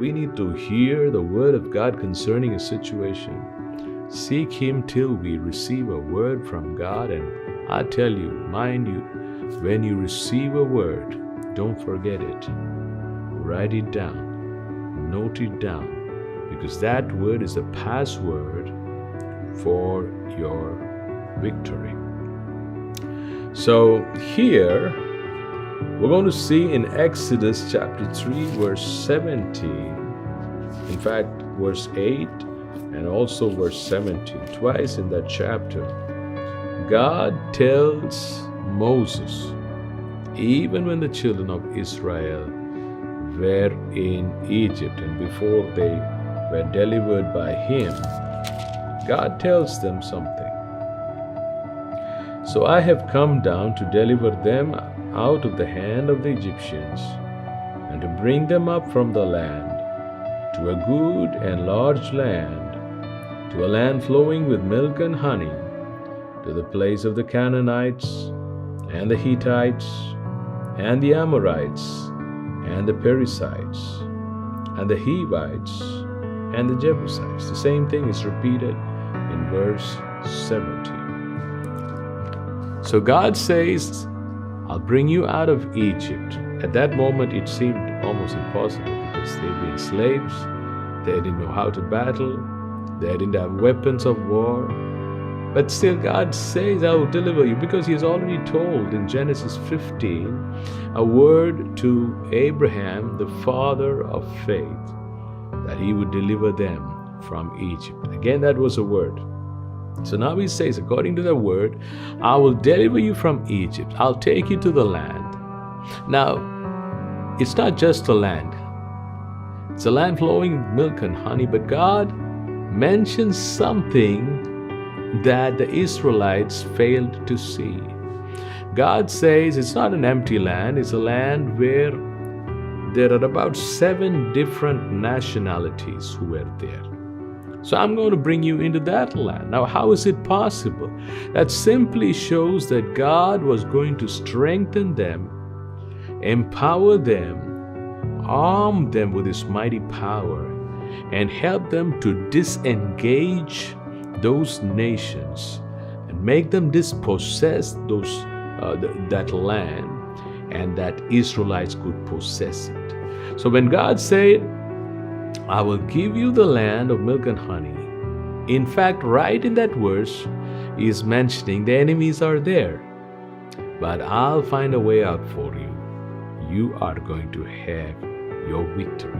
we need to hear the word of God concerning a situation. Seek Him till we receive a word from God. And I tell you, mind you, when you receive a word, don't forget it. Write it down. Note it down. Because that word is a password for your victory. So here, we're going to see in Exodus chapter 3, verse 17, in fact, verse 8 and also verse 17, twice in that chapter, God tells Moses, even when the children of Israel were in Egypt and before they were delivered by Him, God tells them something. So I have come down to deliver them out of the hand of the Egyptians, and to bring them up from the land to a good and large land, to a land flowing with milk and honey, to the place of the Canaanites, and the Hittites, and the Amorites, and the Perizzites, and the Hivites, and the Jebusites. The same thing is repeated in verse 17. So God says, I'll bring you out of Egypt. At that moment, it seemed almost impossible because they'd been slaves. They didn't know how to battle. They didn't have weapons of war. But still, God says, I will deliver you, because He has already told in Genesis 15 a word to Abraham, the father of faith, that He would deliver them from Egypt. Again, that was a word. So now He says, according to the word, I will deliver you from Egypt. I'll take you to the land. Now, it's not just a land. It's a land flowing with milk and honey, but God mentions something that the Israelites failed to see. God says it's not an empty land. It's a land where there are about 7 different nationalities who were there. So I'm going to bring you into that land. Now, how is it possible? That simply shows that God was going to strengthen them, empower them, arm them with His mighty power, and help them to disengage those nations and make them dispossess that land, and that Israelites could possess it. So when God said, I will give you the land of milk and honey, in fact, right in that verse, He is mentioning the enemies are there, but I'll find a way out for you. You are going to have your victory.